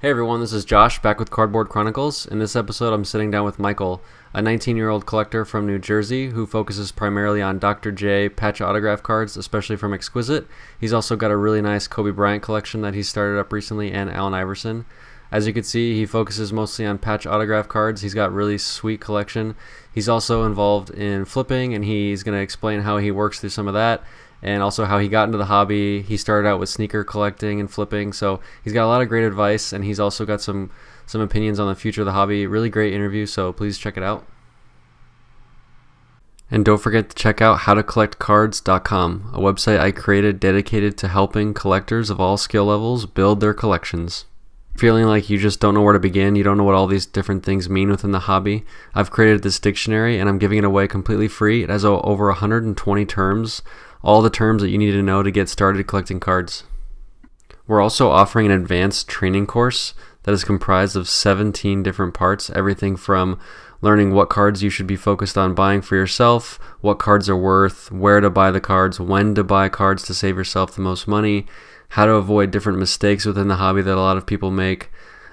Hey everyone, this is Josh back with Cardboard Chronicles. In this episode, I'm sitting down with Michael, a 19-year-old collector from New Jersey who focuses primarily on Dr. J patch autograph cards, especially from Exquisite. He's also got a really nice Kobe Bryant collection that he started up recently and Allen Iverson. As you can see, he focuses mostly on patch autograph cards. He's got really sweet collection. He's also involved in flipping, and he's going to explain how he works through some of that and also how he got into the hobby. He started out with sneaker collecting and flipping, so he's got a lot of great advice, and he's also got some opinions on the future of the hobby. Really great interview, so please check it out. And don't forget to check out howtocollectcards.com, a website I created dedicated to helping collectors of all skill levels build their collections. Feeling like you just don't know where to begin, you don't know what all these different things mean within the hobby, I've created this dictionary and I'm giving it away completely free. It has over 120 terms, all the terms that you need to know to get started collecting cards. We're also offering an advanced training course that is comprised of 17 different parts, everything from learning what cards you should be focused on buying for yourself, what cards are worth, where to buy the cards, when to buy cards to save yourself the most money, how to avoid different mistakes within the hobby that a lot of people make.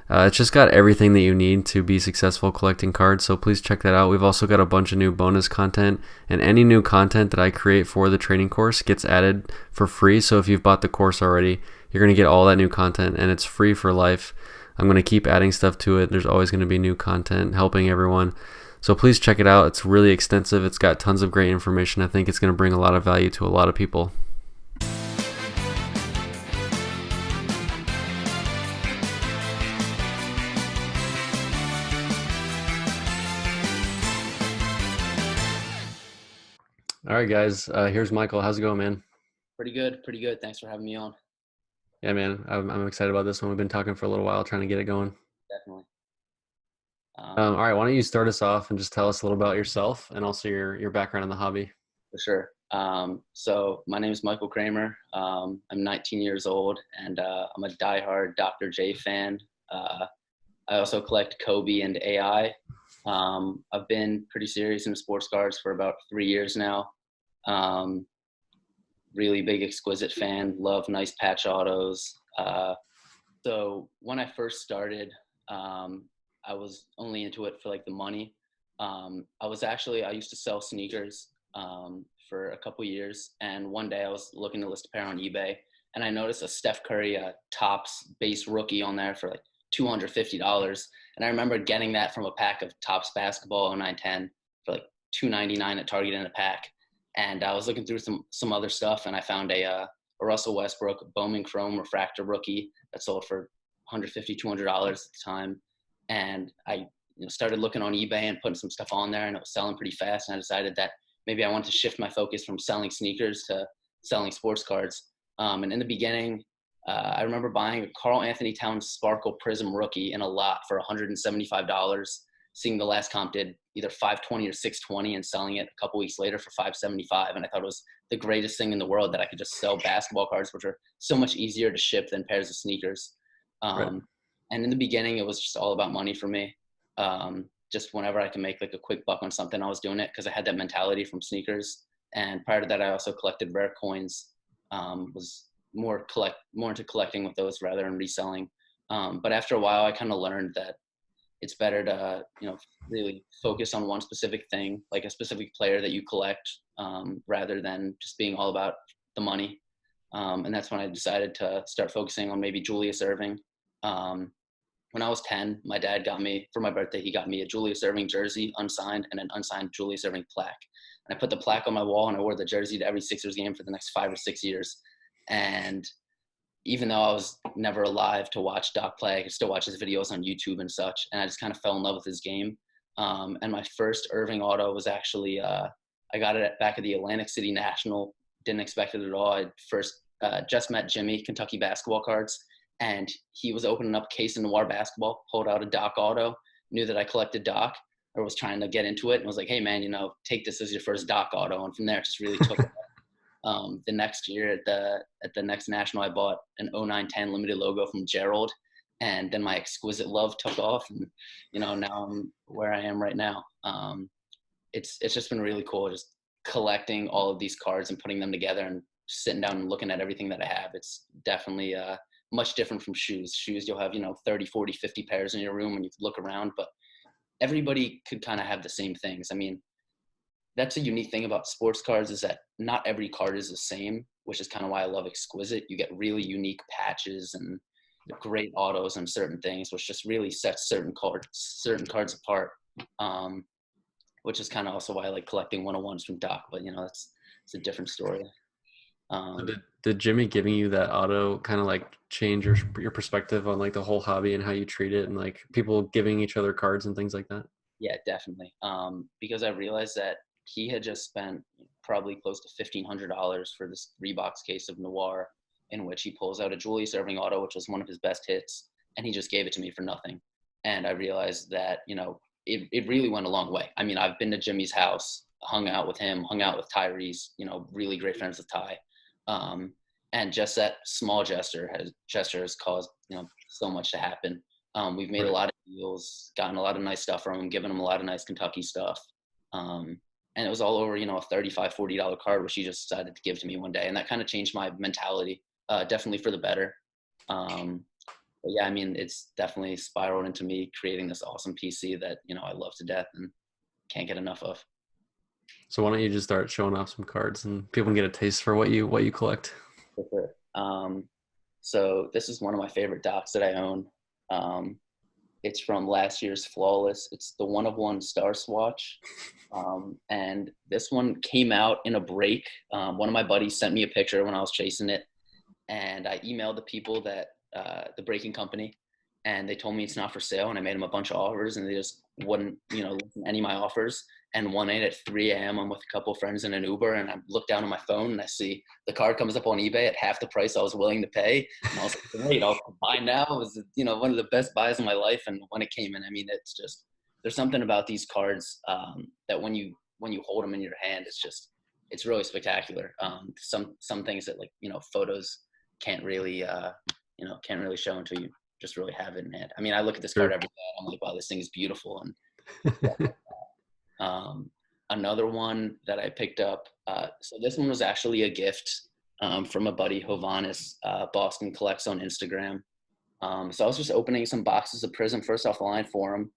It's just got everything that you need to be successful collecting cards, so please check that out. We've also got a bunch of new bonus content, and any new content that I create for the training course gets added for free. So if you've bought the course already, you're going to get all that new content, and it's free for life. I'm going to keep adding stuff to it. There's always going to be new content helping everyone. So please check it out. It's really extensive. It's got tons of great information. I think it's going to bring a lot of value to a lot of people. All right, guys. Here's Michael. How's it going, man? Pretty good, pretty good. Thanks for having me on. Yeah, man. I'm excited about this one. We've been talking for a little while, trying to get it going. Definitely. All right. Why don't you start us off and just tell us a little about yourself and also your background in the hobby? For sure. So my name is Michael Kramer. I'm 19 years old, and I'm a diehard Dr. J fan. I also collect Kobe and AI. I've been pretty serious into sports cards for about 3 years now. Um, really big Exquisite fan. Love nice patch autos. So when I first started, I was only into it for like the money. I used to sell sneakers for a couple years, and one day I was looking to list a pair on eBay, and I noticed a Steph Curry Topps base rookie on there for like $250, and I remember getting that from a pack of Topps basketball 0910 for like $2.99 at Target in a pack. And I was looking through some other stuff, and I found a Russell Westbrook Bowman Chrome refractor rookie that sold for $150, $200 at the time. And I started looking on eBay and putting some stuff on there, and it was selling pretty fast. And I decided that maybe I wanted to shift my focus from selling sneakers to selling sports cards. And in the beginning, I remember buying a Carl Anthony Towns Sparkle Prism rookie in a lot for $175, seeing the last comp did either 520 or 620 and selling it a couple weeks later for 575. And I thought it was the greatest thing in the world that I could just sell basketball cards, which are so much easier to ship than pairs of sneakers. Right. And in the beginning, it was just all about money for me. Just whenever I can make like a quick buck on something, I was doing it because I had that mentality from sneakers. And prior to that, I also collected rare coins, was more into collecting with those rather than reselling. But after a while, I kind of learned that it's better to, really focus on one specific thing, like a specific player that you collect, rather than just being all about the money. And that's when I decided to start focusing on maybe Julius Erving. When I was 10, my dad got me, for my birthday, he got me a Julius Erving jersey, unsigned, and an unsigned Julius Erving plaque. And I put the plaque on my wall, and I wore the jersey to every Sixers game for the next 5 or 6 years. And even though I was never alive to watch Doc play, I could still watch his videos on YouTube and such. And I just kind of fell in love with his game. And my first Irving auto was actually, I got it back at the Atlantic City National. Didn't expect it at all. I first just met Jimmy, Kentucky basketball cards, and he was opening up Case and Noir basketball, pulled out a Doc auto, knew that I collected Doc or was trying to get into it, and was like, hey, man, take this as your first Doc auto. And from there, it just really took the next year at the next national, I bought an 0910 limited logo from Gerald, and then my Exquisite love took off, and now I'm where I am right now. It's just been really cool just collecting all of these cards and putting them together and sitting down and looking at everything that I have. It's definitely much different from shoes. Shoes, you'll have, 30, 40, 50 pairs in your room and you could look around, but everybody could kind of have the same things. I mean, that's a unique thing about sports cards is that not every card is the same, which is kind of why I love Exquisite. You get really unique patches and great autos and certain things, which just really sets certain cards apart. Um, which is kind of also why I like collecting 101s from Doc, but it's a different story. So Um, did Jimmy giving you that auto kind of like change your perspective on like the whole hobby and how you treat it and like people giving each other cards and things like that? yeah, definitely. Because I realized that he had just spent probably close to $1,500 for this 3-box case of Noir, in which he pulls out a Julius Erving auto, which was one of his best hits, and he just gave it to me for nothing. And I realized that, it really went a long way. I mean, I've been to Jimmy's house, hung out with him, hung out with Tyrese, really great friends with Ty. Um, and just that small gesture has caused, so much to happen. We've made a Right. lot of deals, gotten a lot of nice stuff from him, given him a lot of nice Kentucky stuff. Um, and it was all over, a $35, $40 card, which he just decided to give to me one day. And that kind of changed my mentality, definitely for the better. Um, but yeah, I mean, it's definitely spiraled into me creating this awesome PC that, I love to death and can't get enough of. So why don't you just start showing off some cards and people can get a taste for what you collect? For sure. So this is one of my favorite docs that I own. Um, it's from last year's Flawless. It's the 1 of 1 Star Swatch. And this one came out in a break. One of my buddies sent me a picture when I was chasing it. And I emailed the people that, the breaking company, and they told me it's not for sale. And I made them a bunch of offers and they just wouldn't, listen to any of my offers. And one night at 3 a.m., I'm with a couple of friends in an Uber, and I look down on my phone and I see the card comes up on eBay at half the price I was willing to pay. And I was like, great, I'll buy now. It was, one of the best buys of my life. And when it came in, I mean, it's just, there's something about these cards that when you hold them in your hand, it's really spectacular. Some things that, like, photos can't really, can't really show until you just really have it in hand. I mean, I look at this card Sure. every day. I'm like, wow, this thing is beautiful. And um, another one that I picked up. So this one was actually a gift from a buddy, Hovannes, Boston Collects on Instagram. So I was just opening some boxes of Prism first off the line for him,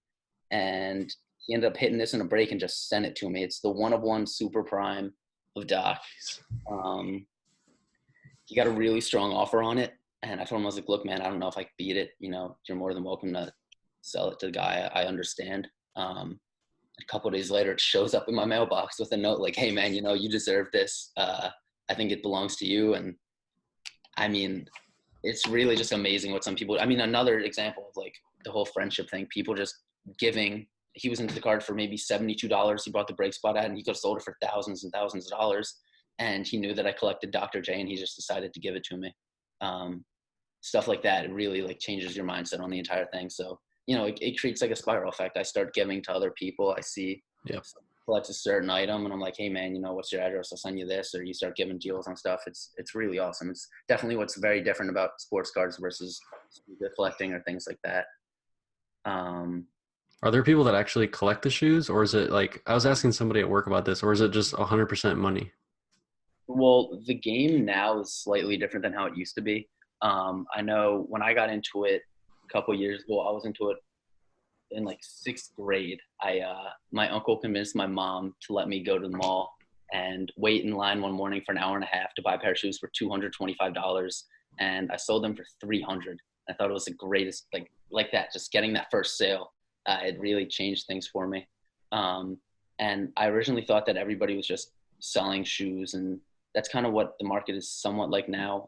and he ended up hitting this in a break and just sent it to me. It's the 1 of 1 Super Prime of Doc. Um, he got a really strong offer on it, and I told him, I was like, look, man, I don't know if I can beat it. You're more than welcome to sell it to the guy. I understand. A couple of days later, it shows up in my mailbox with a note like, hey, man, you deserve this. I think it belongs to you. And I mean, it's really just amazing what some people, I mean, another example of like the whole friendship thing, people just giving. He was into the card for maybe $72. He bought the break spot at, and he could have sold it for thousands and thousands of dollars. And he knew that I collected Dr. J, and he just decided to give it to me. Um, Stuff like that, it really like changes your mindset on the entire thing. So, it creates like a spiral effect. I start giving to other people. I see Yep. collects a certain item, and I'm like, hey man, what's your address? I'll send you this. Or you start giving deals on stuff. It's really awesome. It's definitely what's very different about sports cards versus collecting or things like that. Um, Are there people that actually collect the shoes, or is it like I was asking somebody at work about this, or is it just 100% money? well, the game now is slightly different than how it used to be. I know when I got into it a couple years ago, I was into it in like 6th grade. My uncle convinced my mom to let me go to the mall and wait in line one morning for an hour and a half to buy a pair of shoes for $225, and I sold them for 300. I thought it was the greatest, like that. Just getting that first sale, it really changed things for me. Um, and I originally thought that everybody was just selling shoes, and that's kind of what the market is somewhat like now,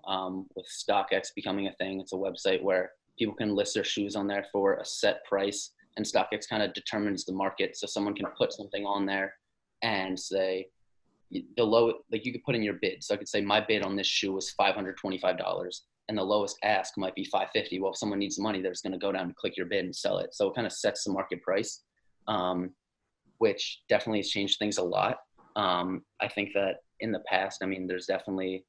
with StockX becoming a thing. It's a website where people can list their shoes on there for a set price, and StockX kind of determines the market. So someone can put something on there and say the low, like you could put in your bid. So I could say my bid on this shoe is $525, and the lowest ask might be 550. Well, if someone needs the money, they're just going to go down and click your bid and sell it. So it kind of sets the market price, which definitely has changed things a lot. I think that in the past, I mean, there's definitely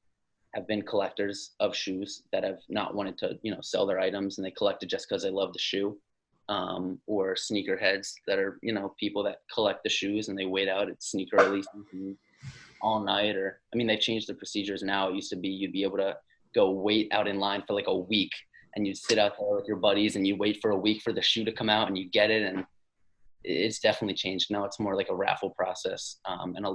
have been collectors of shoes that have not wanted to, sell their items, and they collect it just because they love the shoe. Or sneakerheads that are, people that collect the shoes and they wait out at sneaker releases all night. Or, I mean, they've changed the procedures now. It used to be you'd be able to go wait out in line for like a week and you sit out there with your buddies and you wait for a week for the shoe to come out and you get it. And it's definitely changed. Now it's more like a raffle process.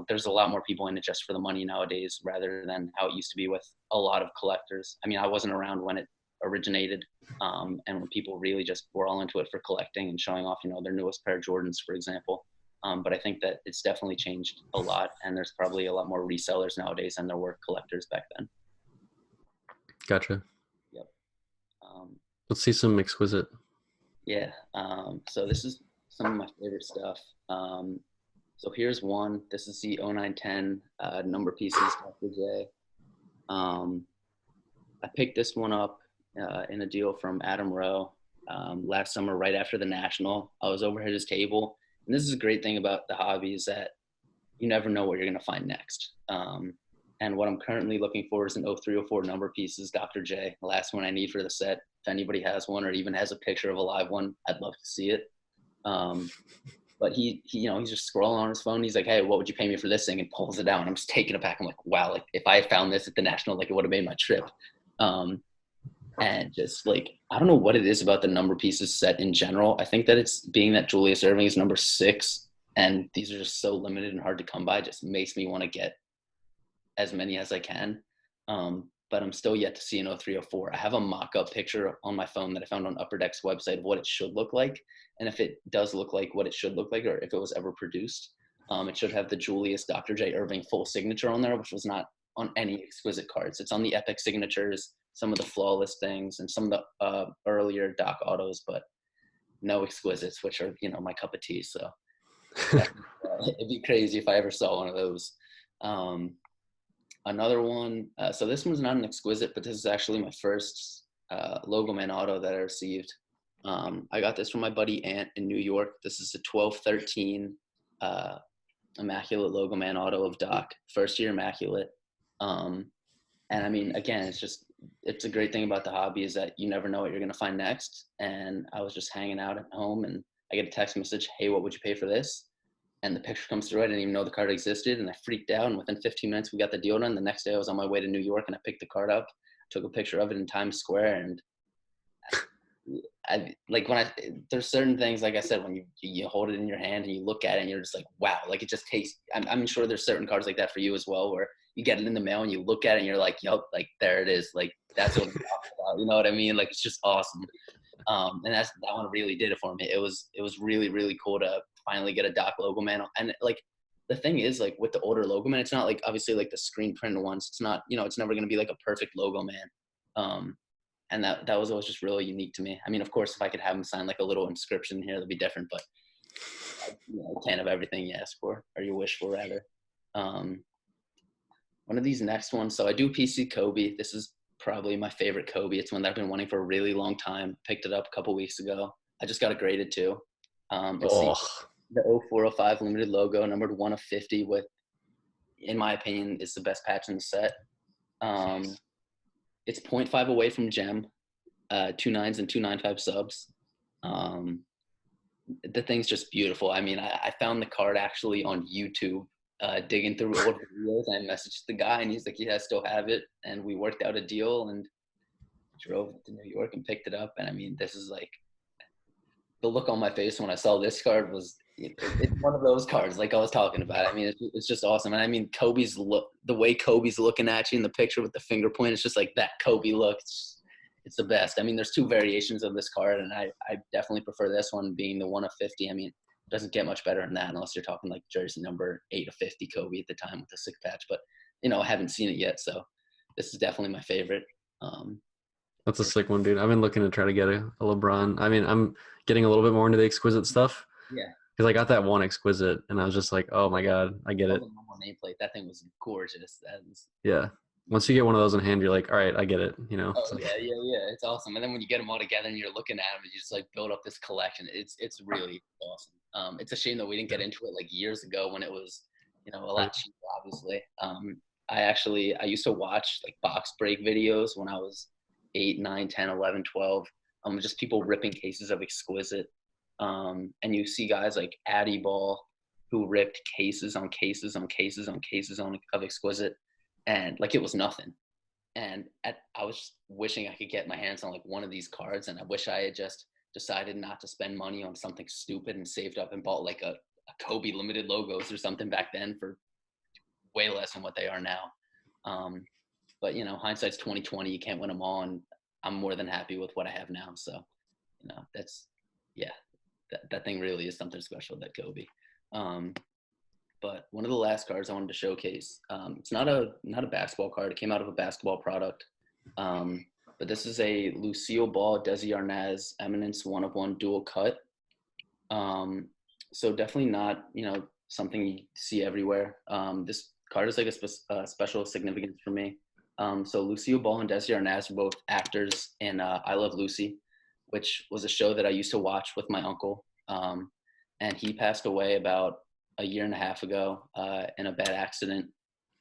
There's a lot more people in it just for the money nowadays rather than how it used to be with a lot of collectors. I mean, I wasn't around when it originated, and when people really just were all into it for collecting and showing off, their newest pair of Jordans, for example. But I think that it's definitely changed a lot, and there's probably a lot more resellers nowadays than there were collectors back then. Gotcha. Yep. Um, Let's see some Exquisite. yeah. So this is some of my favorite stuff. So here's one. This is the 0910 number pieces, Dr. J. I picked this one up in a deal from Adam Rowe last summer, right after the National. I was over at his table, and this is a great thing about the hobby is that you never know what you're going to find next. And what I'm currently looking for is an 0304 number pieces, Dr. J. The last one I need for the set. If anybody has one or even has a picture of a live one, I'd love to see it. But he's just scrolling on his phone. He's like, "Hey, what would you pay me for this thing?" And pulls it out. And I'm just taking it back. I'm like, "Wow! Like if I had found this at the National, like it would have made my trip." And just like I don't know what it is about the number pieces set in general. I think that it's being that Julius Erving is number 6, and these are just so limited and hard to come by. Just makes me want to get as many as I can. But I'm still yet to see an 0304. I have a mock-up picture on my phone that I found on Upper Deck's website of what it should look like. And if it does look like what it should look like, or if it was ever produced, it should have the Julius Dr. J. Irving full signature on there, which was not on any Exquisite cards. It's on the Epic signatures, some of the flawless things, and some of the earlier Doc Autos, but no Exquisites, which are, my cup of tea. So it'd be crazy if I ever saw one of those. Another one, so this one's not an Exquisite, but this is actually my first Logo Man auto that I received. I got this from my buddy Ant in New York. This is a 1213 Immaculate Logo Man auto of Doc, first year Immaculate. And I mean, again, it's a great thing about the hobby is that you never know what you're going to find next. And I was just hanging out at home and I get a text message, "Hey, what would you pay for this?" And the picture comes through. I didn't even know the card existed, and I freaked out. And within 15 minutes, we got the deal done. The next day, I was on my way to New York, and I picked the card up, took a picture of it in Times Square, and there's certain things, like I said, when you hold it in your hand and you look at it, and you're just like, wow, like it just takes. I'm sure there's certain cards like that for you as well, where you get it in the mail and you look at it and you're like, yup, like there it is, like that's what I'm talking about. You know what I mean? Like it's just awesome. And that one really did it for me. It was really, really cool to finally get a Doc Logo Man. And like the thing is, like with the older Logo Man, it's not like obviously like the screen print ones. It's not, it's never gonna be like a perfect Logo Man. And that was always just really unique to me. I mean, of course, if I could have him sign like a little inscription here, that'd be different. But you can't have everything you ask for or you wish for, rather. One of these next ones. So I do PC Kobe. This is probably my favorite Kobe. It's one that I've been wanting for a really long time. Picked it up a couple weeks ago. I just got it graded too. It's the 0405 limited logo, numbered 1 of 50, with, in my opinion, is the best patch in the set. It's 0.5 away from gem, 2 9s and 2 9.5 subs. The thing's just beautiful. I mean, I found the card actually on YouTube, digging through old videos. I messaged the guy and he's like, "Yeah, I still have it." And we worked out a deal and drove to New York and picked it up. And I mean, this is like, the look on my face when I saw this card was, it's one of those cards like I was talking about. I mean, it's just awesome. And I mean, Kobe's look, the way Kobe's looking at you in the picture with the finger point, it's just like that Kobe look. It's the best. I mean, there's 2 variations of this card, and I definitely prefer this one being the 1 of 50. I mean, it doesn't get much better than that unless you're talking like jersey number 8 of 50 Kobe at the time with the 6 patch. But, I haven't seen it yet, so this is definitely my favorite. That's a sick one, dude. I've been looking to try to get a LeBron. I mean, I'm getting a little bit more into the Exquisite stuff. Yeah. Because I got that one Exquisite, and I was just like, oh my God, I get it. The normal nameplate, that thing was gorgeous. Yeah. Once you get one of those in hand, you're like, all right, I get it. Oh, yeah. It's awesome. And then when you get them all together and you're looking at them, you just like build up this collection. It's really awesome. It's a shame that we didn't get into it like years ago when it was, a lot cheaper, obviously. I used to watch like box break videos when I was 8, 9, 10, 11, 12. Just people ripping cases of Exquisite. And you see guys like Addy Ball who ripped cases on cases on cases on cases of Exquisite, and like it was nothing. I was just wishing I could get my hands on like one of these cards, and I wish I had just decided not to spend money on something stupid and saved up and bought like a Kobe limited logos or something back then for way less than what they are now. Um, but hindsight's 2020. You can't win them all, and I'm more than happy with what I have now. So, that's yeah, that thing really is something special, that Kobe. But one of the last cards I wanted to showcase, it's not a basketball card. It came out of a basketball product. But this is a Lucille Ball Desi Arnaz Eminence 1 of 1 dual cut. So definitely not, something you see everywhere. This card is like a special significance for me. So Lucille Ball and Desi Arnaz are both actors in I Love Lucy, which was a show that I used to watch with my uncle. And he passed away about a year and a half ago in a bad accident.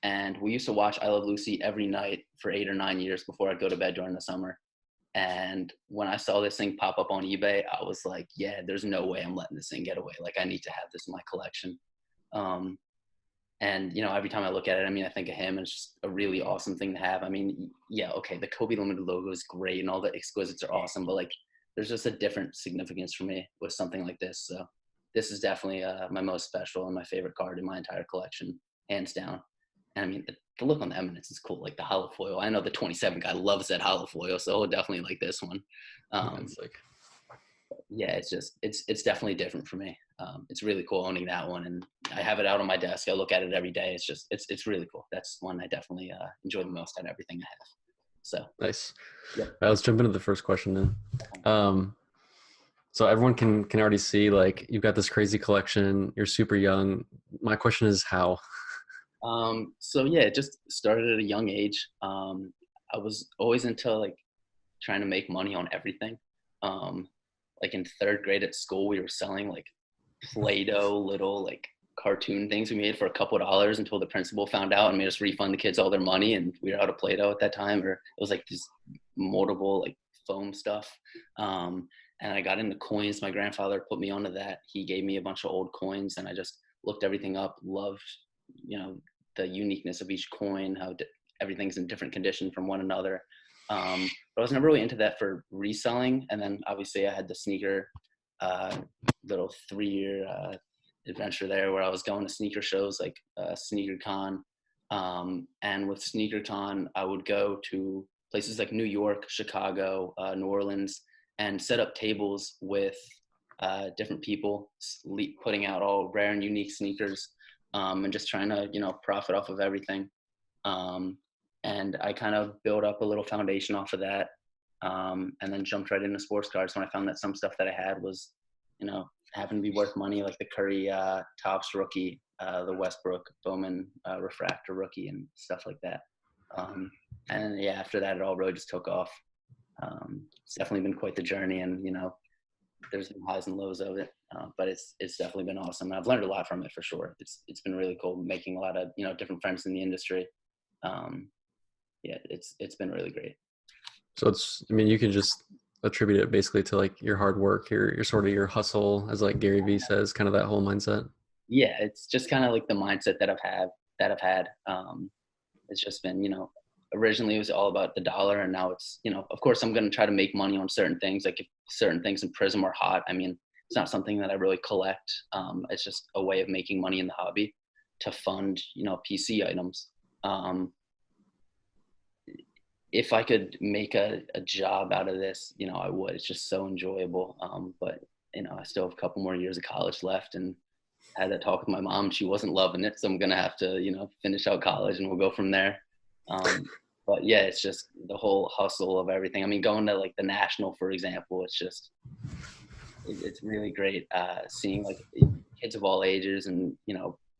And we used to watch I Love Lucy every night for 8 or 9 years before I'd go to bed during the summer. And when I saw this thing pop up on eBay, I was like, yeah, there's no way I'm letting this thing get away. Like, I need to have this in my collection. And, every time I look at it, I think of him, and it's just a really awesome thing to have. Yeah, okay, the Kobe Limited logo is great and all the Exquisites are awesome, but like, there's just a different significance for me with something like this. So this is definitely my most special and my favorite card in my entire collection, hands down. And the look on the Eminence is cool, like the hollow foil. I know the 27 guy loves that hollow foil, so he'll definitely like this one. Yeah, it's definitely different for me. It's really cool owning that one, and I have it out on my desk. I look at it every day. It's really cool. That's one I definitely enjoy the most out of everything I have. So nice. Yep. Let's jump into the first question then. So everyone can already see, like, you've got this crazy collection. You're super young. My question is how? So yeah, it just started at a young age. I was always into like trying to make money on everything. Like in 3rd grade at school, we were selling like Play-Doh little like cartoon things we made for a couple of dollars until the principal found out and made us refund the kids all their money. And we were out of Play-Doh at that time, or it was like this moldable like foam stuff. And I got into coins. My grandfather put me onto that. He gave me a bunch of old coins, and I just looked everything up, loved, the uniqueness of each coin, how everything's in different condition from one another. But I was never really into that for reselling. And then obviously I had the sneaker little 3-year adventure there where I was going to sneaker shows like Sneaker Con. And with Sneaker Con, I would go to places like New York, Chicago, New Orleans, and set up tables with different people putting out all rare and unique sneakers, and just trying to, profit off of everything. And I kind of built up a little foundation off of that, and then jumped right into sports cards when I found that some stuff that I had was, happened to be worth money, like the Curry Topps rookie, the Westbrook Bowman refractor rookie, and stuff like that. And yeah, after that, it all really just took off. It's definitely been quite the journey, and there's been highs and lows of it, but it's definitely been awesome. I've learned a lot from it for sure. It's been really cool making a lot of different friends in the industry. Yeah, it's been really great. So you can just attribute it basically to like your hard work, your sort of your hustle, as like Gary Vee says, kind of that whole mindset. Yeah, it's just kind of like the mindset that I've had. It's just been, originally it was all about the dollar, and now it's, of course I'm going to try to make money on certain things. Like if certain things in Prism are hot, it's not something that I really collect. It's just a way of making money in the hobby to fund, PC items. If I could make a job out of this, I would. It's just so enjoyable. But I still have a couple more years of college left, and I had that talk with my mom. She wasn't loving it, so I'm gonna have to, finish out college, and we'll go from there. But yeah, it's just the whole hustle of everything. Going to like the National, for example, it's really great seeing like kids of all ages, and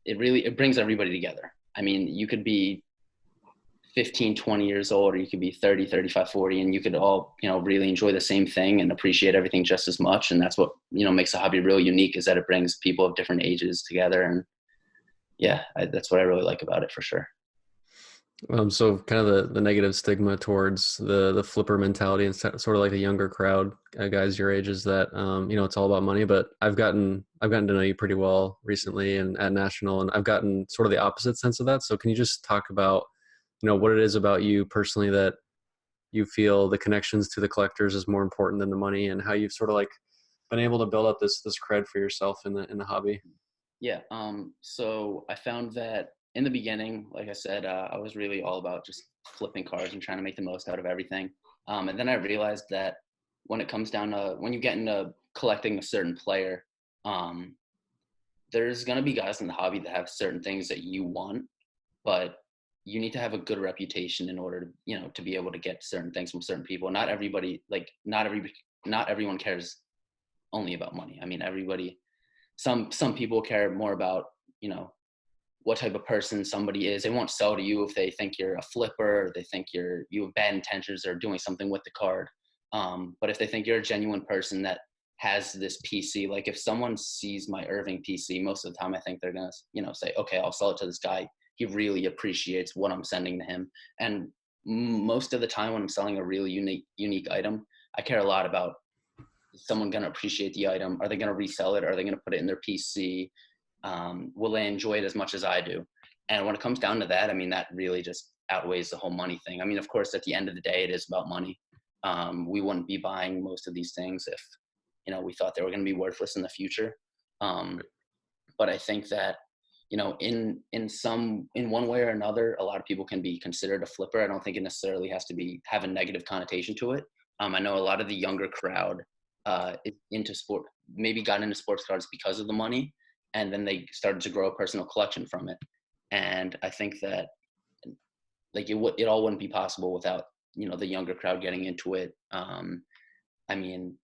it brings everybody together. You could be 15, 20 years old, or you could be 30, 35, 40, and you could all, really enjoy the same thing and appreciate everything just as much. And that's what, makes the hobby really unique, is that it brings people of different ages together. And yeah, that's what I really like about it for sure. So kind of the negative stigma towards the flipper mentality and sort of like the younger crowd, guys your age, is that, it's all about money. But I've gotten to know you pretty well recently and at National, and I've gotten sort of the opposite sense of that. So can you just talk about what it is about you personally that you feel the connections to the collectors is more important than the money, and how you've sort of like been able to build up this cred for yourself in the hobby. Yeah. So I found that in the beginning, like I said, I was really all about just flipping cards and trying to make the most out of everything. And then I realized that when it comes down to when you get into collecting a certain player, um, there's gonna be guys in the hobby that have certain things that you want, but you need to have a good reputation in order to, to be able to get certain things from certain people. Not everybody, like not everyone cares only about money. I mean, everybody, some people care more about, you know, what type of person somebody is. They won't sell to you if they think you're a flipper, or they think you have bad intentions or doing something with the card. But if they think you're a genuine person that has this PC, like if someone sees my Irving PC, most of the time I think they're gonna, say, okay, I'll sell it to this guy. He really appreciates what I'm sending to him. And most of the time when I'm selling a really unique item, I care a lot about, is someone going to appreciate the item? Are they going to resell it? Are they going to put it in their PC? Will they enjoy it as much as I do? And when it comes down to that, I mean, that really just outweighs the whole money thing. I mean, of course, at the end of the day, it is about money. We wouldn't be buying most of these things if, we thought they were going to be worthless in the future. But I think that, in one way or another, a lot of people can be considered a flipper. I don't think it necessarily has to have a negative connotation to it. I know a lot of the younger crowd into sport, maybe got into sports cards because of the money, and then they started to grow a personal collection from it. And I think that like it all wouldn't be possible without, the younger crowd getting into it. I mean,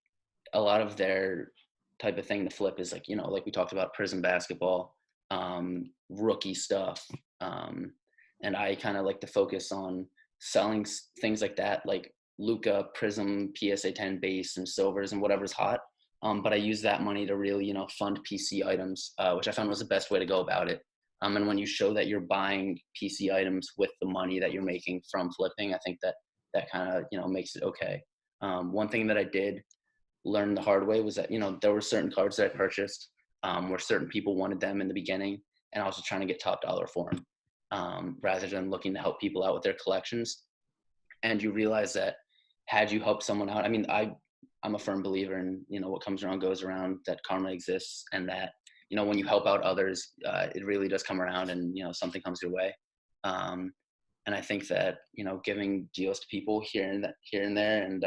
a lot of their type of thing to flip is like, like we talked about, Prism basketball, rookie stuff. And I kind of like to focus on selling things like that, like Luca, Prism, PSA 10 base, and silvers, and whatever's hot. But I use that money to really, fund PC items, which I found was the best way to go about it. And when you show that you're buying PC items with the money that you're making from flipping, I think that kind of, makes it okay. One thing that I did learn the hard way was that, there were certain cards that I purchased where certain people wanted them in the beginning, and I was just trying to get top dollar for them, rather than looking to help people out with their collections. And you realize that had you helped someone out, I mean, I'm a firm believer in, what comes around goes around, that karma exists, and that, when you help out others, it really does come around, and, something comes your way. And I think that, giving deals to people here and there, and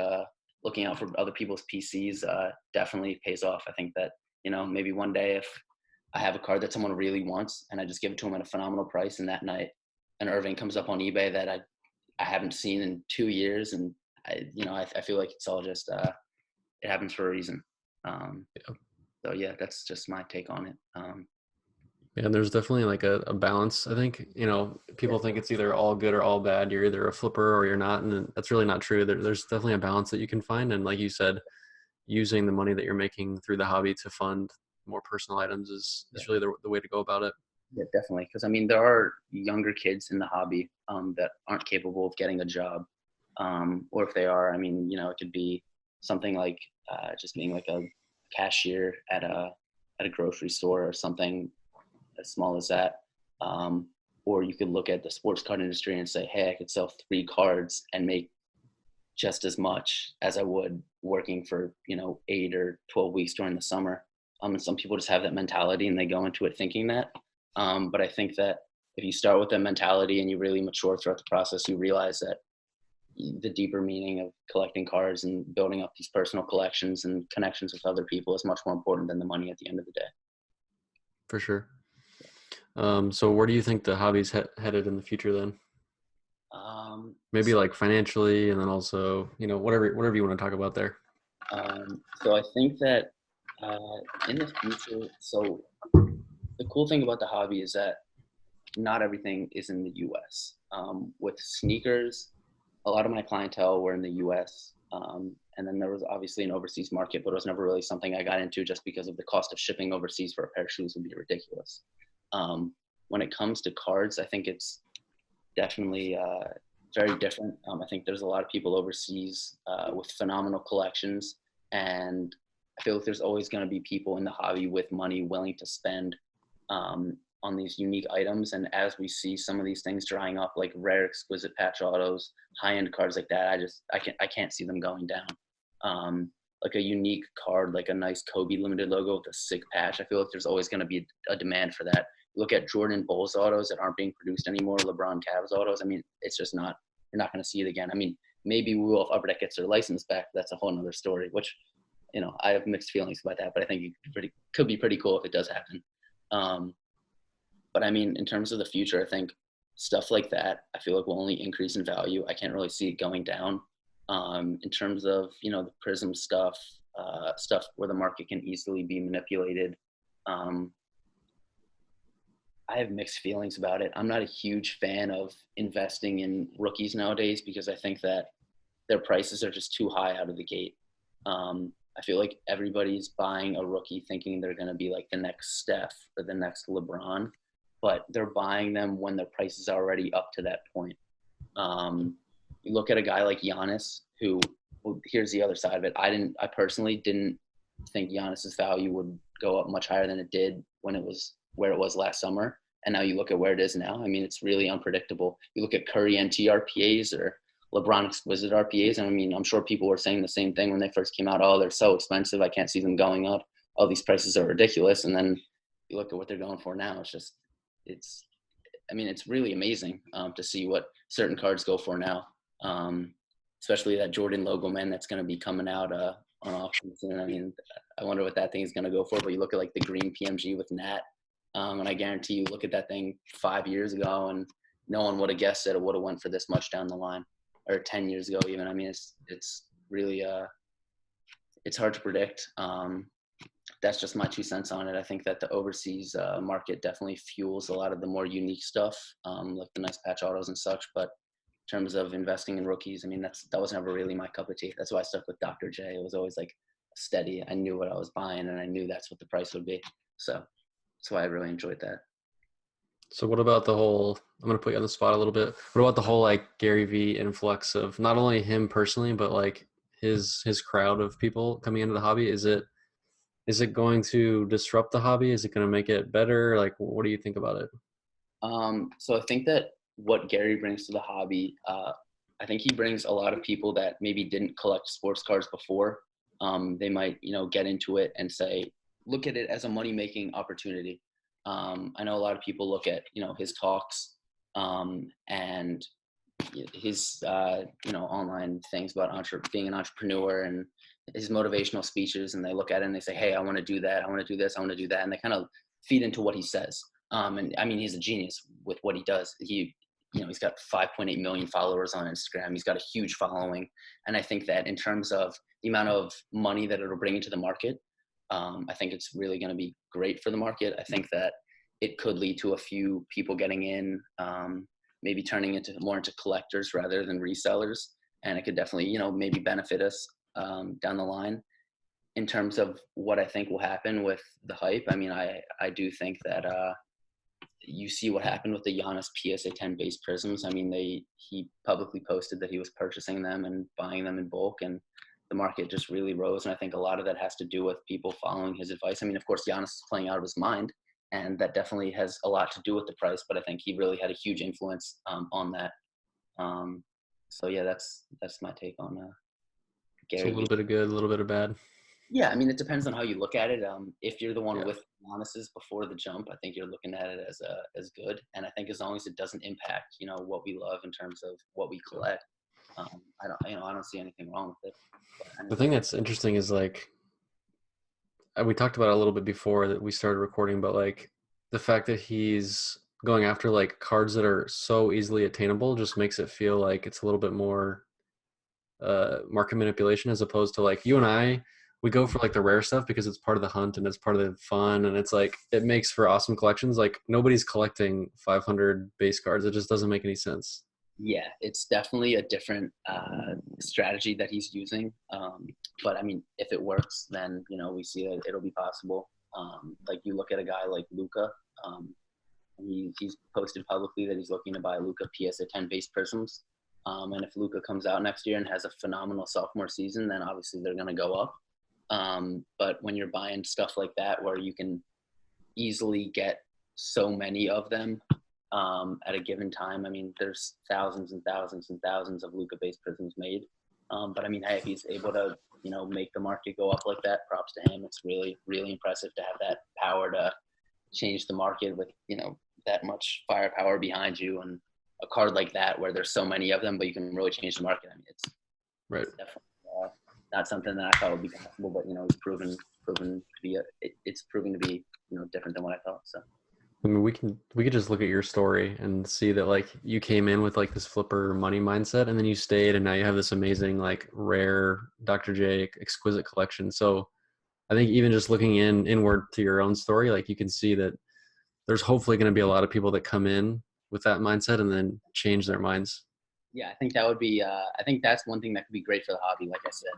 looking out for other people's PCs definitely pays off. I think that, maybe one day if I have a card that someone really wants and I just give it to them at a phenomenal price, and that night an Irving comes up on eBay that I haven't seen in 2 years, and I feel like it's all just it happens for a reason. Yeah. So yeah, that's just my take on it. Yeah, and there's definitely like a balance. I think, people think it's either all good or all bad. You're either a flipper or you're not, and that's really not true. There's definitely a balance that you can find. And like you said, using the money that you're making through the hobby to fund more personal items is really the way to go about it. Yeah, definitely. Because I mean, there are younger kids in the hobby that aren't capable of getting a job, or if they are, I mean, it could be something like just being like a cashier at a grocery store, or something as small as that. Or you could look at the sports card industry and say, hey, I could sell 3 cards and make just as much as I would working for, 8 or 12 weeks during the summer. And some people just have that mentality and they go into it thinking that. But I think that if you start with that mentality and you really mature throughout the process, you realize that the deeper meaning of collecting cards and building up these personal collections and connections with other people is much more important than the money at the end of the day. For sure. So where do you think the hobby's headed in the future then? Maybe So, like financially, and then also, whatever you want to talk about there. so I think that in the future, so the cool thing about the hobby is that not everything is in the US. With sneakers, a lot of my clientele were in the US. And then there was obviously an overseas market, but it was never really something I got into just because of the cost of shipping overseas for a pair of shoes would be ridiculous. When it comes to cards, I think it's definitely very different. I think there's a lot of people overseas with phenomenal collections, and I feel like there's always going to be people in the hobby with money willing to spend on these unique items. And as we see some of these things drying up, like rare exquisite patch autos, high end cards like that, I can't see them going down. Like a unique card, like a nice Kobe limited logo with a sick patch. I feel like there's always going to be a demand for that. Look at Jordan Bulls autos that aren't being produced anymore, LeBron Cavs autos. I mean, it's just not, you're not going to see it again. I mean, maybe we will if Upper Deck gets their license back. That's a whole nother story, which, you know, I have mixed feelings about that, but I think it could be pretty cool if it does happen. But I mean, in terms of the future, I think stuff like that, I feel like will only increase in value. I can't really see it going down. In terms of, you know, the Prism stuff, stuff where the market can easily be manipulated. I have mixed feelings about it. I'm not a huge fan of investing in rookies nowadays because I think that their prices are just too high out of the gate. I feel like everybody's buying a rookie thinking they're going to be like the next Steph or the next LeBron, but they're buying them when their price is already up to that point. You look at a guy like Giannis, who, well, here's the other side of it. I personally didn't think Giannis's value would go up much higher than it did when it was where it was last summer. And now you look at where it is now. I mean, it's really unpredictable. You look at Curry NT RPAs or LeBron Exquisite RPAs. And I mean, I'm sure people were saying the same thing when they first came out. Oh, they're so expensive. I can't see them going up. Oh, these prices are ridiculous. And then you look at what they're going for now. I mean, it's really amazing to see what certain cards go for now. Especially that Jordan logo, man, that's going to be coming out on auction soon. I mean, I wonder what that thing is going to go for. But you look at like the green PMG with Nat, and I guarantee you, look at that thing 5 years ago, and no one would have guessed that it would have went for this much down the line, or 10 years ago even. I mean, it's really it's hard to predict. That's just my 2 cents on it. I think that the overseas market definitely fuels a lot of the more unique stuff, like the nice patch autos and such. But in terms of investing in rookies, I mean, that was never really my cup of tea. That's why I stuck with Dr. J. It was always like steady. I knew what I was buying, and I knew that's what the price would be. So that's why I really enjoyed that. So what about the whole, I'm going to put you on the spot a little bit. What about the whole like Gary V influx of not only him personally, but like his crowd of people coming into the hobby? Is it going to disrupt the hobby? Is it going to make it better? Like, what do you think about it? So I think that what Gary brings to the hobby, I think he brings a lot of people that maybe didn't collect sports cards before. They might, you know, get into it and say, look at it as a money-making opportunity. I know a lot of people look at, you know, his talks and his, you know, online things about being an entrepreneur and his motivational speeches, and they look at it and they say, hey, I want to do that. I want to do this. I want to do that. And they kind of feed into what he says. And I mean, he's a genius with what he does. You know, he's got 5.8 million followers on Instagram. He's got a huge following. And I think that in terms of the amount of money that it'll bring into the market, I think it's really going to be great for the market. I think that it could lead to a few people getting in, maybe turning more into collectors rather than resellers. And it could definitely, you know, maybe benefit us down the line. In terms of what I think will happen with the hype, I mean, I do think that you see what happened with the Giannis PSA 10 base prisms. I mean, he publicly posted that he was purchasing them and buying them in bulk, and the market just really rose. And I think a lot of that has to do with people following his advice. I mean, of course, Giannis is playing out of his mind, and that definitely has a lot to do with the price, but I think he really had a huge influence on that. So yeah, that's my take on It's a Gary. little bit of good, a little bit of bad. Yeah, I mean, it depends on how you look at it. If you're the one Yeah. with Giannis's before the jump, I think you're looking at it as good. And I think as long as it doesn't impact, you know, what we love in terms of what we collect, I don't see anything wrong with it. But, I The mean, thing that's interesting is like, we talked about it a little bit before that we started recording, but like the fact that he's going after like cards that are so easily attainable just makes it feel like it's a little bit more market manipulation, as opposed to like you and I, we go for like the rare stuff because it's part of the hunt and it's part of the fun, and it's like it makes for awesome collections. Like nobody's collecting 500 base cards. It just doesn't make any sense. yeah, it's definitely a different strategy that he's using. But I mean, if it works, then, you know, we see that it'll be possible. Like you look at a guy like Luca. He's posted publicly that he's looking to buy Luca PSA 10 base prisms. And if Luca comes out next year and has a phenomenal sophomore season, then obviously they're going to go up. But when you're buying stuff like that, where you can easily get so many of them at a given time. I mean, there's thousands and thousands and thousands of Luca-based prisms made. But I mean, hey, if he's able to, make the market go up like that, props to him. It's really, really impressive to have that power to change the market with, that much firepower behind you, and a card like that where there's so many of them, but you can really change the market. I mean, Right. it's definitely not something that I thought would be possible, but it's proven to be it's proving to be different than what I thought. So I mean, we could just look at your story and see that like you came in with like this flipper money mindset, and then you stayed, and now you have this amazing like rare Dr. J exquisite collection. So I think even just looking inward to your own story, like you can see that there's hopefully going to be a lot of people that come in with that mindset and then change their minds. yeah, I think that would be. I think that's one thing that could be great for the hobby. Like I said,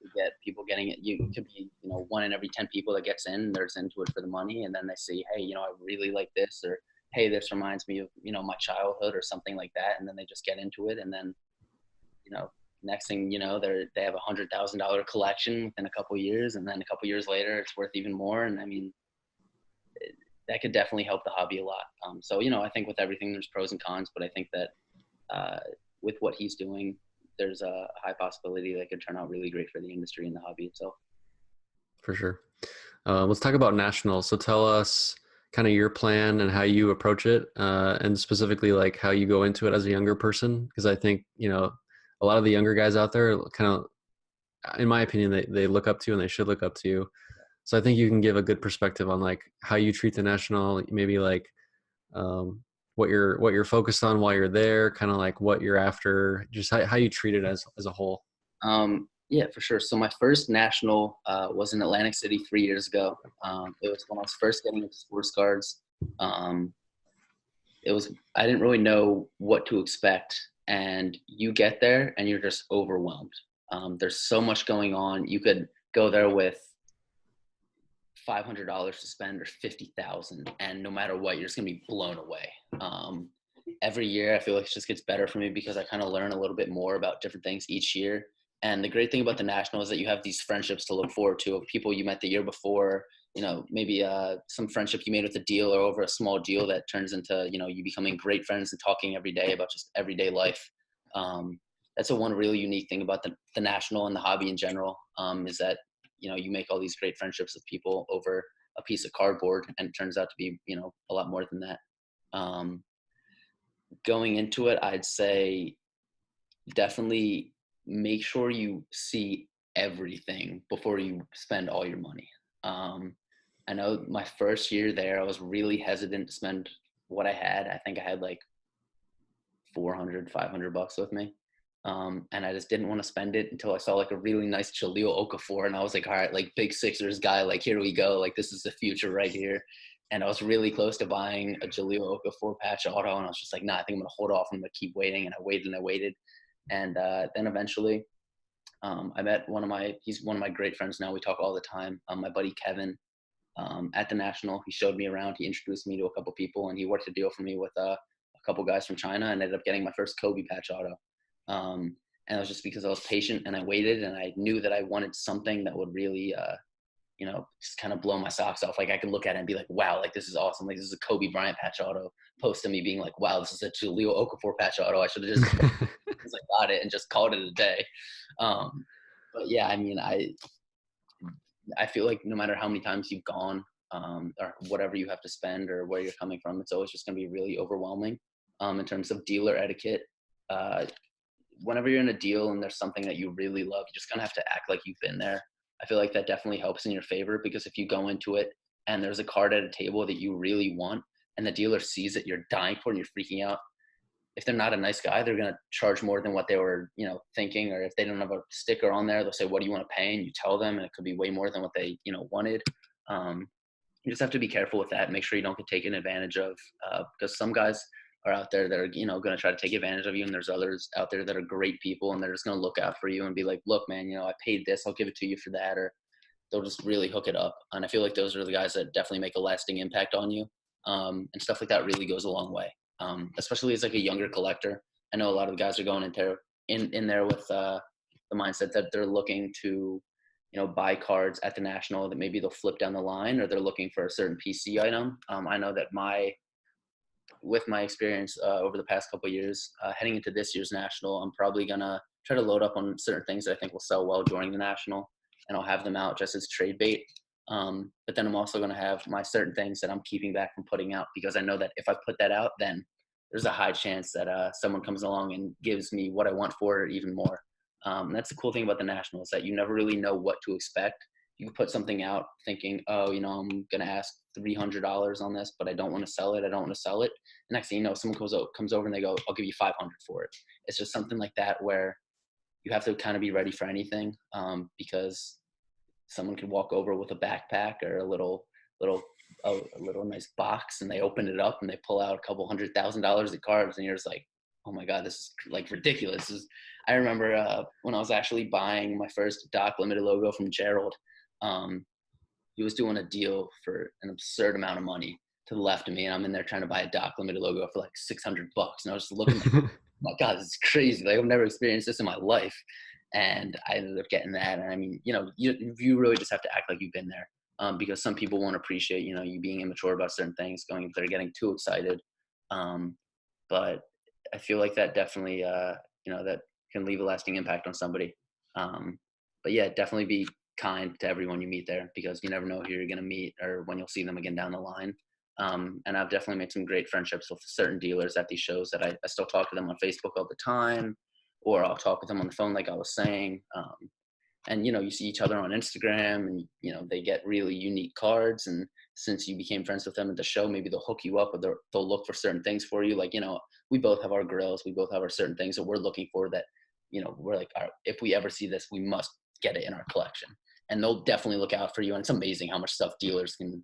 you get people getting it. You could be, one in every 10 people that gets in, there's into it for the money, and then they see, hey, I really like this, or hey, this reminds me of my childhood, or something like that, and then they just get into it, and then next thing they have $100,000 collection within a couple of years, and then a couple of years later, it's worth even more. And I mean, that could definitely help the hobby a lot. So I think with everything, there's pros and cons, but I think that with what he's doing, there's a high possibility that could turn out really great for the industry and the hobby itself. For sure. Let's talk about nationals. So tell us kind of your plan and how you approach it, and specifically like how you go into it as a younger person. Because I think, a lot of the younger guys out there kind of, in my opinion, they look up to you and they should look up to you. So I think you can give a good perspective on like how you treat the national, maybe like what you're focused on while you're there, kind of like what you're after, just how you treat it as a whole. Yeah, for sure. So my first national was in Atlantic City 3 years ago. It was when I was first getting into sports cards. I didn't really know what to expect, and you get there and you're just overwhelmed. There's so much going on. You could go there with $500 to spend or 50,000, and no matter what, you're just gonna be blown away. Every year, I feel like it just gets better for me because I kind of learn a little bit more about different things each year. And the great thing about the national is that you have these friendships to look forward to of people you met the year before. Maybe some friendship you made with a deal or over a small deal that turns into you becoming great friends and talking every day about just everyday life. That's one really unique thing about the national and the hobby in general, is that you make all these great friendships with people over a piece of cardboard, and it turns out to be a lot more than that. Going into it, I'd say definitely make sure you see everything before you spend all your money. I know my first year there, I was really hesitant to spend what I had. I think I had like 400, $500 with me. And I just didn't want to spend it until I saw like a really nice Jaleel Okafor, and I was like, all right, like big Sixers guy, like here we go, like this is the future right here. And I was really close to buying a Jaleel Okafor patch auto, and I was just like, nah, I think I'm gonna hold off. I'm gonna keep waiting, and I waited and I waited, and then eventually, I met he's one of my great friends now. We talk all the time. My buddy Kevin, at the national, he showed me around. He introduced me to a couple people, and he worked a deal for me with a couple guys from China, and ended up getting my first Kobe patch auto. And it was just because I was patient and I waited, and I knew that I wanted something that would really, just kind of blow my socks off. Like I could look at it and be like, wow, like this is awesome. Like this is a Kobe Bryant patch auto. Post to me being like, wow, this is a Jaleel Okafor patch auto. I should have just got it and just called it a day. But yeah, I mean, I feel like no matter how many times you've gone, or whatever you have to spend or where you're coming from, it's always just going to be really overwhelming. In terms of dealer etiquette, whenever you're in a deal and there's something that you really love, you just kind of have to act like you've been there. I feel like that definitely helps in your favor, because if you go into it and there's a card at a table that you really want and the dealer sees that you're dying for it and you're freaking out, if they're not a nice guy, they're going to charge more than what they were, thinking. Or if they don't have a sticker on there, they'll say, what do you want to pay? And you tell them, and it could be way more than what they, wanted. You just have to be careful with that. Make sure you don't get taken advantage of, because some guys are out there that are, going to try to take advantage of you. And there's others out there that are great people, and they're just going to look out for you and be like, look, man, I paid this, I'll give it to you for that. Or they'll just really hook it up. And I feel like those are the guys that definitely make a lasting impact on you. And stuff like that really goes a long way. Especially as like a younger collector. I know a lot of the guys are going in there with the mindset that they're looking to buy cards at the National that maybe they'll flip down the line, or they're looking for a certain PC item. I know that with my experience over the past couple of years, heading into this year's National, I'm probably gonna try to load up on certain things that I think will sell well during the National, and I'll have them out just as trade bait. But then I'm also gonna have my certain things that I'm keeping back from putting out, because I know that if I put that out, then there's a high chance that someone comes along and gives me what I want for it, even more. That's the cool thing about the National, is that you never really know what to expect. You can put something out thinking, oh, I'm going to ask $300 on this, but I don't want to sell it. I don't want to sell it. And next thing you know, someone comes over and they go, I'll give you 500 for it. It's just something like that where you have to kind of be ready for anything, because someone could walk over with a backpack or a little nice box, and they open it up and they pull out a couple $100,000 of cards, and you're just like, oh my God, this is like ridiculous. I remember when I was actually buying my first Doc limited logo from Gerald. He was doing a deal for an absurd amount of money to the left of me, and I'm in there trying to buy a Doc limited logo for like $600, and I was just looking like, oh my God, this is crazy. Like, I've never experienced this in my life. And I ended up getting that. And I mean, you really just have to act like you've been there, because some people won't appreciate, you being immature about certain things, they're getting too excited. But I feel like that definitely, that can leave a lasting impact on somebody. But yeah, definitely be kind to everyone you meet there, because you never know who you're going to meet or when you'll see them again down the line. And I've definitely made some great friendships with certain dealers at these shows that I still talk to them on Facebook all the time, or I'll talk with them on the phone, like I was saying. And, you see each other on Instagram, and, they get really unique cards. And since you became friends with them at the show, maybe they'll hook you up, or they'll look for certain things for you. Like, we both have our grills. We both have our certain things that we're looking for that, we're like, all right, if we ever see this, we must get it in our collection. And they'll definitely look out for you. And it's amazing how much stuff dealers can,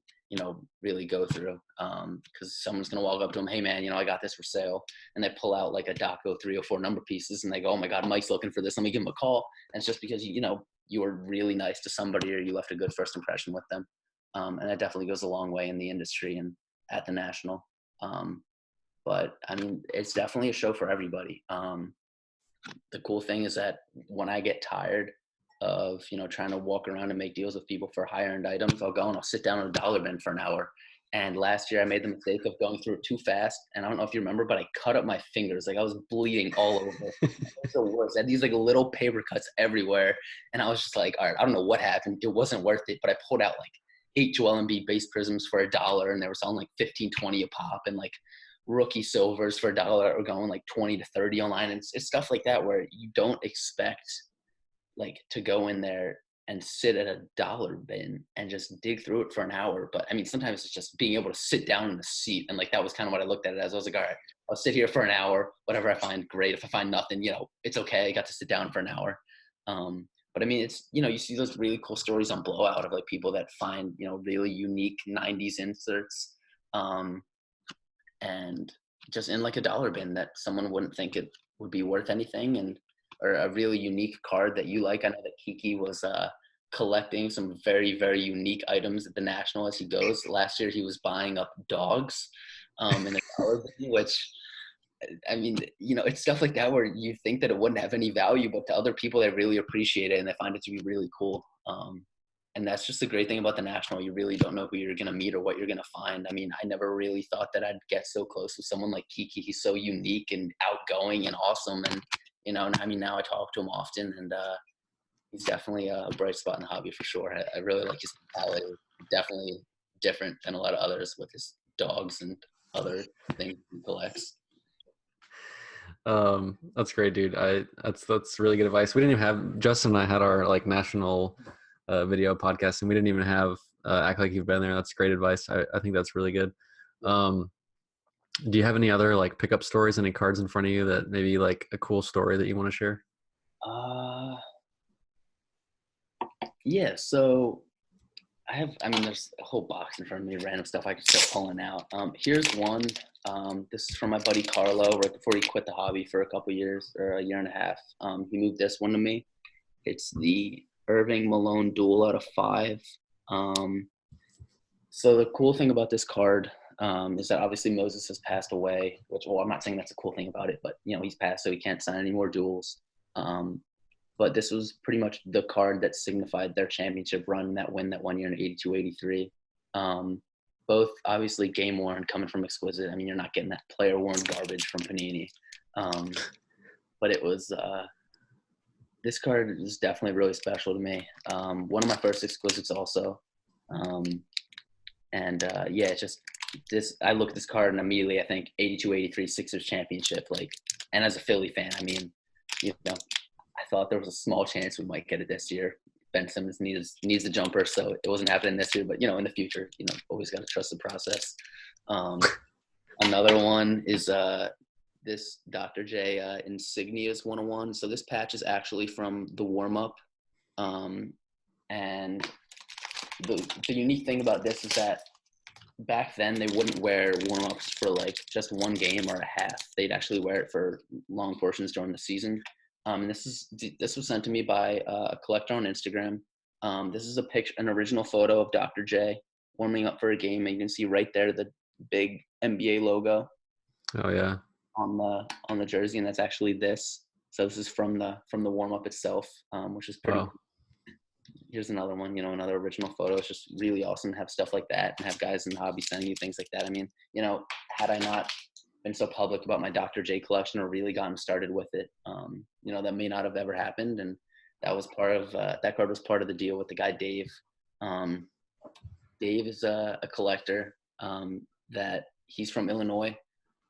really go through. Because someone's going to walk up to them, hey man, I got this for sale. And they pull out like a Daco 304 number pieces, and they go, oh my God, Mike's looking for this. Let me give him a call. And it's just because, you were really nice to somebody, or you left a good first impression with them. And that definitely goes a long way in the industry and at the National. But I mean, it's definitely a show for everybody. The cool thing is that when I get tired of, trying to walk around and make deals with people for higher end items, I'll go and I'll sit down on a dollar bin for an hour. And last year I made the mistake of going through it too fast. And I don't know if you remember, but I cut up my fingers. Like, I was bleeding all over. It was the worst. I had these like little paper cuts everywhere. And I was just like, all right, I don't know what happened. It wasn't worth it. But I pulled out like 8 Joel Embiid base prisms for $1, and they were selling like 15, 20 a pop. And like rookie silvers for $1 are going like 20 to 30 online. And it's stuff like that where you don't expect like to go in there and sit at a dollar bin and just dig through it for an hour. But I mean, sometimes it's just being able to sit down in the seat. And like, that was kind of what I looked at it as. I was like, all right, I'll sit here for an hour, whatever I find, great. If I find nothing, it's okay. I got to sit down for an hour. But I mean, it's, you see those really cool stories on Blowout of like people that find, really unique 90s inserts. And just in like a dollar bin that someone wouldn't think it would be worth anything. And, or a really unique card that you like. I know that Kiki was collecting some very, very unique items at the National as he goes. Last year he was buying up dogs in a dollar bin, which, I mean, it's stuff like that where you think that it wouldn't have any value, but to other people, they really appreciate it and they find it to be really cool. And that's just the great thing about the National. You really don't know who you're going to meet or what you're going to find. I mean, I never really thought that I'd get so close with someone like Kiki. He's so unique and outgoing and awesome. And, I mean, now I talk to him often, and he's definitely a bright spot in the hobby for sure. I really like his mentality. Definitely different than a lot of others with his dogs and other things he collects. That's great, dude. That's really good advice. We didn't even have, Justin and I had our like national video podcast, and we didn't even have act like you've been there. That's great advice. I think that's really good. Do you have any other like pickup stories, any cards in front of you that maybe like a cool story that you want to share? Yeah, so I mean, there's a whole box in front of me, random stuff I could start pulling out. Here's one. This is from my buddy Carlo, right before he quit the hobby for a couple years, or a year and a half. He moved this one to me. It's the Irving Malone Duel out of 5. So the cool thing about this card is that obviously Moses has passed away, which, well, I'm not saying that's a cool thing about it, but, he's passed, so he can't sign any more duels. but this was pretty much the card that signified their championship run, that win that 1 year in 82, 83. Both obviously game worn, coming from Exquisite. I mean, you're not getting that player worn garbage from Panini. But it was, this card is definitely really special to me. One of my first Exquisites also. Yeah, it's just this. I look at this card and immediately I think 82, 83 Sixers championship. Like, and as a Philly fan, I mean, you know, I thought there was a small chance we might get it this year. Ben Simmons needs the jumper, so it wasn't happening this year. But in the future, always got to trust the process. Another one is this Dr. J Insignias 101. So this patch is actually from the warm up, and the unique thing about this is that back then they wouldn't wear warm-ups for like just one game or a half. They'd actually wear it for long portions during the season. And this was sent to me by a collector on Instagram. This is an original photo of Dr. J warming up for a game, and you can see right there the big NBA logo. Oh yeah. On the jersey, and that's actually this. So this is from the warm-up itself, which is pretty cool. Here's another one, another original photo. It's just really awesome to have stuff like that and have guys in the hobby sending you things like that. I mean, had I not been so public about my Dr. J collection or really gotten started with it, that may not have ever happened. And that was part of, that card was part of the deal with the guy, Dave. Dave is a collector that he's from Illinois.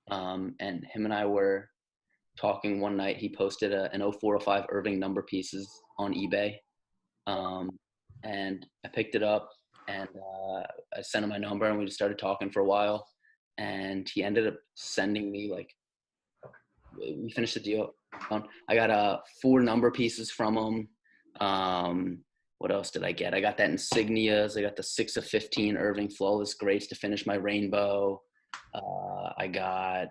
And him and I were talking one night. He posted an 0405 Irving number pieces on eBay. And I picked it up and I sent him my number and we just started talking for a while. And he ended up sending me, like, we finished the deal. I got 4 number pieces from him. What else did I get? I got that Insignias. I got the 6 of 15 Irving Flawless Grace to finish my rainbow. I got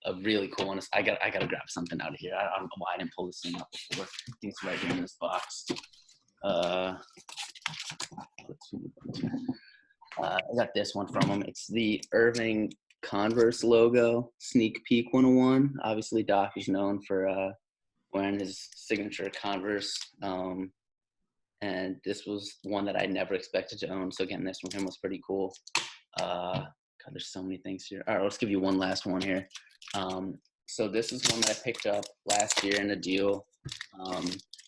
a really cool one. I gotta grab something out of here. I don't know why I didn't pull this thing up before. I think it's right here in this box. I got this one from him. It's the Irving Converse logo, Sneak Peek 101. Obviously, Doc is known for wearing his signature Converse. And this was one that I never expected to own. So getting this from him was pretty cool. God, there's so many things here. All right, let's give you one last one here. So this is one that I picked up last year in a deal.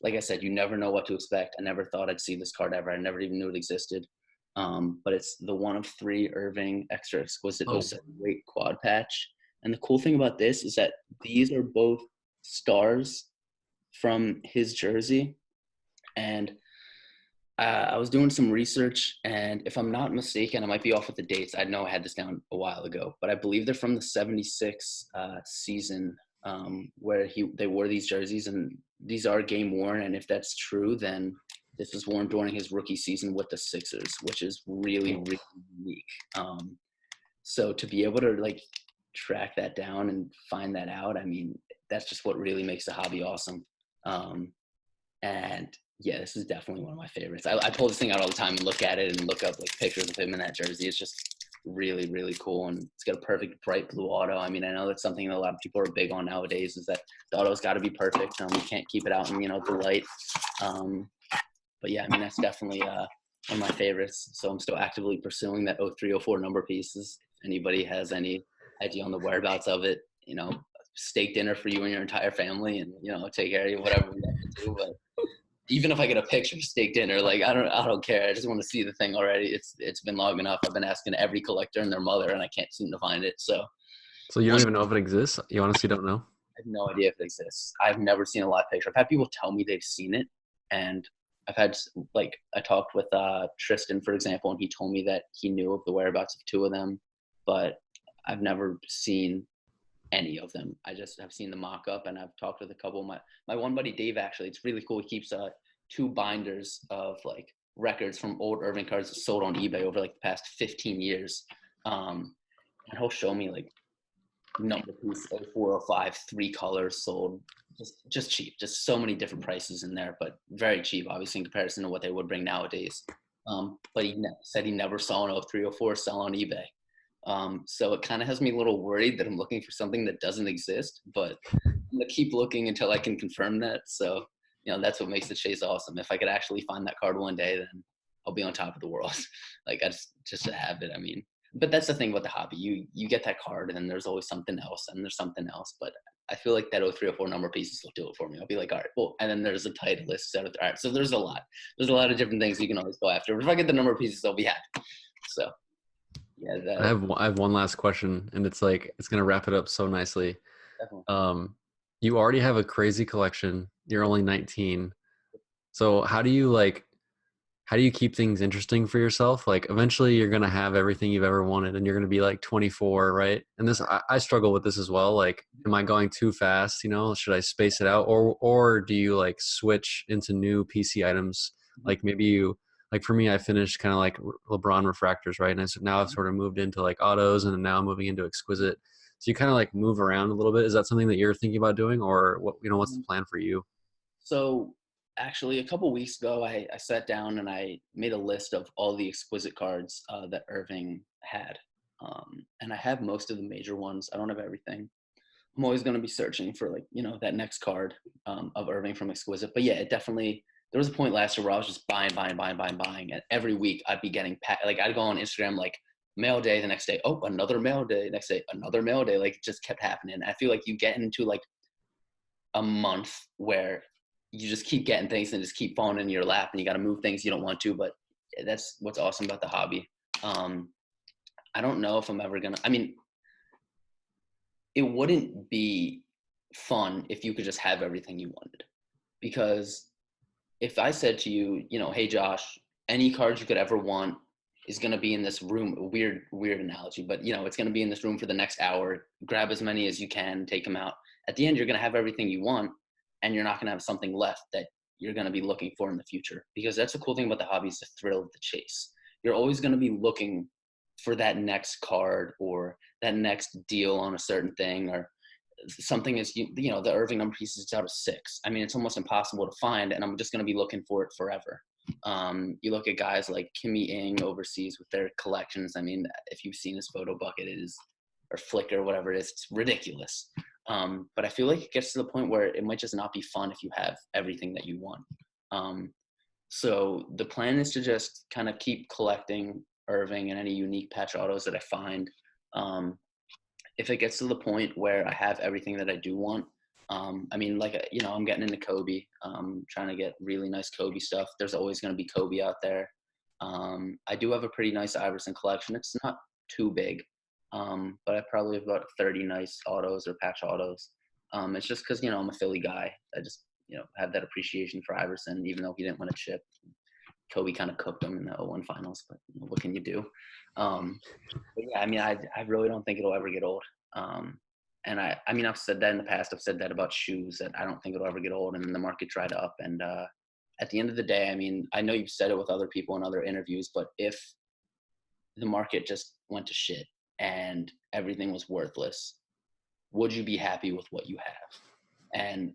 Like I said, you never know what to expect. I never thought I'd see this card ever. I never even knew it existed. But it's the 1 of 3 Irving Extra Exquisite 07 weight quad patch. And the cool thing about this is that these are both stars from his jersey. And I was doing some research, and if I'm not mistaken, I might be off with the dates. I know I had this down a while ago, but I believe they're from the 76 season where they wore these jerseys, and these are game worn. And if that's true, then this was worn during his rookie season with the Sixers, which is really, really unique. So to be able to like track that down and find that out, I mean, that's just what really makes the hobby awesome. And yeah, this is definitely one of my favorites. I pull this thing out all the time and look at it and look up like pictures of him in that jersey. It's just really, really cool. And it's got a perfect bright blue auto. I mean, I know that's something that a lot of people are big on nowadays, is that the auto's got to be perfect. You can't keep it out in, the light. But yeah, I mean, that's definitely one of my favorites. So I'm still actively pursuing that 0304 number pieces. If anybody has any idea on the whereabouts of it, steak dinner for you and your entire family, and take care of you, whatever we have to do. But even if I get a picture of steak dinner, like I don't care. I just want to see the thing already. It's been long enough. I've been asking every collector and their mother, and I can't seem to find it. So you don't even know if it exists? You honestly don't know? I have no idea if it exists. I've never seen a live picture. I've had people tell me they've seen it, and I've had, like, I talked with Tristan, for example, and he told me that he knew of the whereabouts of 2 of them, but I've never seen any of them. I just have seen the mock-up, and I've talked with a couple of my one buddy, Dave, actually. It's really cool. He keeps 2 binders of, like, records from old Irving cards sold on eBay over, like, the past 15 years. And he'll show me, like, number piece 0405, 3 colors sold, just cheap, just so many different prices in there, but very cheap, obviously, in comparison to what they would bring nowadays. But he said he never saw an 0304 sell on eBay. So it kind of has me a little worried that I'm looking for something that doesn't exist, but I'm gonna keep looking until I can confirm that. So, that's what makes the chase awesome. If I could actually find that card one day, then I'll be on top of the world. Like I just to have it. I mean, but that's the thing about the hobby. You get that card, and then there's always something else, and there's something else. But I feel like that 0304 number pieces will do it for me. I'll be like, all right, well, and then there's a title list. All right, so there's a lot. There's a lot of different things you can always go after. But if I get the number pieces, I'll be happy. So yeah, that I have one last question, and it's like it's gonna wrap it up so nicely. definitely. Um, you already have a crazy collection. You're only 19. So how do you keep things interesting for yourself? Like eventually you're going to have everything you've ever wanted and you're going to be like 24, right? And this, I struggle with this as well. Like, am I going too fast? Should I space it out or do you like switch into new PC items? Mhm. Like like for me, I finished kind of like LeBron refractors, right? And so now I've sort of moved into like autos and now I'm moving into exquisite. So you kind of like move around a little bit. Is that something that you're thinking about doing or what's the plan for you? So actually, a couple weeks ago, I sat down and I made a list of all the exquisite cards that Irving had. And I have most of the major ones. I don't have everything. I'm always going to be searching for like, that next card of Irving from Exquisite. But yeah, it definitely, there was a point last year where I was just buying, buying, buying, buying, buying. And every week I'd be getting, like I'd go on Instagram, like mail day the next day. Oh, another mail day. Next day, another mail day. Like it just kept happening. I feel like you get into like a month where you just keep getting things and just keep falling in your lap and you got to move things you don't want to. But that's what's awesome about the hobby. I don't know if I'm ever going to, I mean, it wouldn't be fun if you could just have everything you wanted. Because if I said to you, hey Josh, any cards you could ever want is going to be in this room. Weird analogy, but it's going to be in this room for the next hour. Grab as many as you can, take them out. At the end, you're going to have everything you want, and you're not going to have something left that you're going to be looking for in the future. Because that's the cool thing about the hobby is the thrill of the chase. You're always going to be looking for that next card or that next deal on a certain thing or something is the Irving number piece is out of 6. I mean, it's almost impossible to find, and I'm just going to be looking for it forever. You look at guys like Kimmy Ing overseas with their collections. I mean, if you've seen his photo bucket, it is, or Flickr, whatever it is, it's ridiculous. But I feel like it gets to the point where it might just not be fun if you have everything that you want. So the plan is to just kind of keep collecting Irving and any unique patch autos that I find. If it gets to the point where I have everything that I do want, I mean, like, I'm getting into Kobe, trying to get really nice Kobe stuff. There's always going to be Kobe out there. I do have a pretty nice Iverson collection. It's not too big, but I probably have about 30 nice autos or patch autos. It's just because, I'm a Philly guy. I just, have that appreciation for Iverson, even though he didn't win a chip. Kobe kind of cooked him in the 01 finals, but what can you do? But yeah, I mean, I really don't think it'll ever get old. And I mean, I've said that in the past. I've said that about shoes that I don't think it'll ever get old. And then the market dried up. And at the end of the day, I mean, I know you've said it with other people in other interviews, but if the market just went to shit and everything was worthless, would you be happy with what you have? And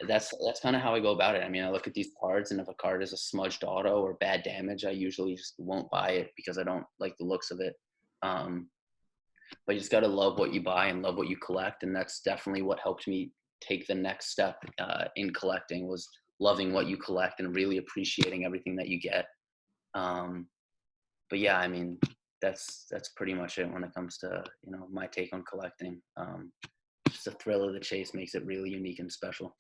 that's kind of how I go about it. I mean, I look at these cards, and if a card is a smudged auto or bad damage, I usually just won't buy it because I don't like the looks of it. But you just got to love what you buy and love what you collect, and that's definitely what helped me take the next step in collecting, was loving what you collect and really appreciating everything that you get. But yeah, I mean, that's pretty much it when it comes to my take on collecting. Just the thrill of the chase makes it really unique and special.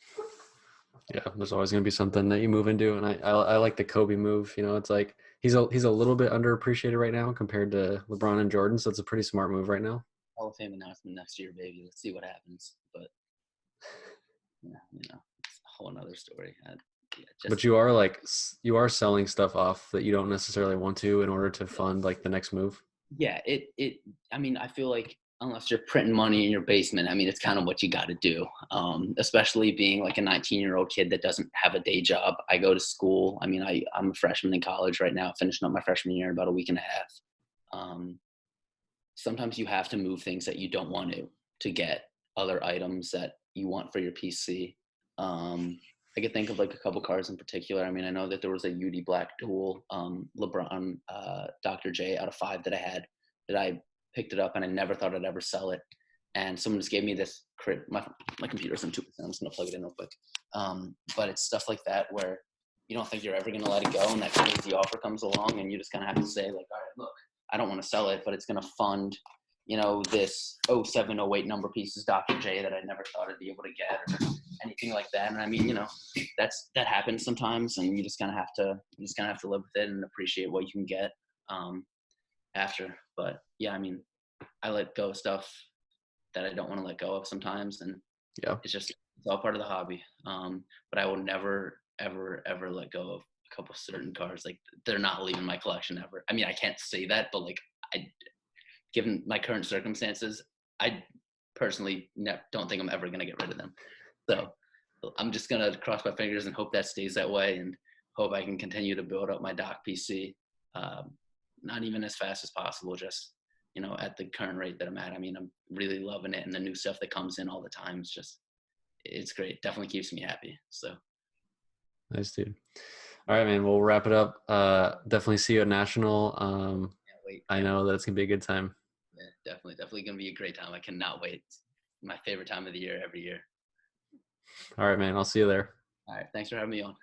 Yeah, there's always going to be something that you move into, and I like the Kobe move. It's like he's a little bit underappreciated right now compared to LeBron and Jordan, so it's a pretty smart move right now. Hall of Fame announcement next year, baby. Let's see what happens. But yeah, it's a whole another story. Yeah, But just you are selling stuff off that you don't necessarily want to in order to fund like the next move. yeah, it. I mean, I feel like unless you're printing money in your basement, I mean, it's kind of what you got to do. Especially being like a 19-year-old kid that doesn't have a day job. I go to school. I mean, I'm a freshman in college right now, finishing up my freshman year in about a week and a half. Sometimes you have to move things that you don't want to get other items that you want for your PC. I could think of like a couple cards in particular. I mean, I know that there was a UD Black dual LeBron Dr. J out of 5 that I had that I picked it up, and I never thought I'd ever sell it. And someone just gave me this my computer's on 2%. I'm just gonna plug it in real quick. But it's stuff like that where you don't think you're ever gonna let it go, and that crazy offer comes along, and you just kind of have to say like, all right, look, I don't want to sell it, but it's gonna fund, this 0708 number pieces Dr. J that I never thought I'd be able to get, or anything like that. And I mean, that happens sometimes, and you just kind of have to live with it and appreciate what you can get after. But yeah, I mean, I let go of stuff that I don't want to let go of sometimes, and Yeah. it's all part of the hobby. But I will never, ever, ever let go of a couple certain cards. Like, they're not leaving my collection ever. I mean, I can't say that, but like, given my current circumstances, I personally don't think I'm ever gonna get rid of them. So I'm just gonna cross my fingers and hope that stays that way, and hope I can continue to build up my doc PC. Not even as fast as possible, just at the current rate that I'm at. I mean, I'm really loving it, and the new stuff that comes in all the time is it's great. Definitely keeps me happy. So Nice, dude. All right, man. We'll wrap it up. Definitely see you at National. can't wait. I know that it's gonna be a good time. Yeah, definitely gonna be a great time. I cannot wait. It's my favorite time of the year every year. All right, man. I'll see you there. All right, thanks for having me on.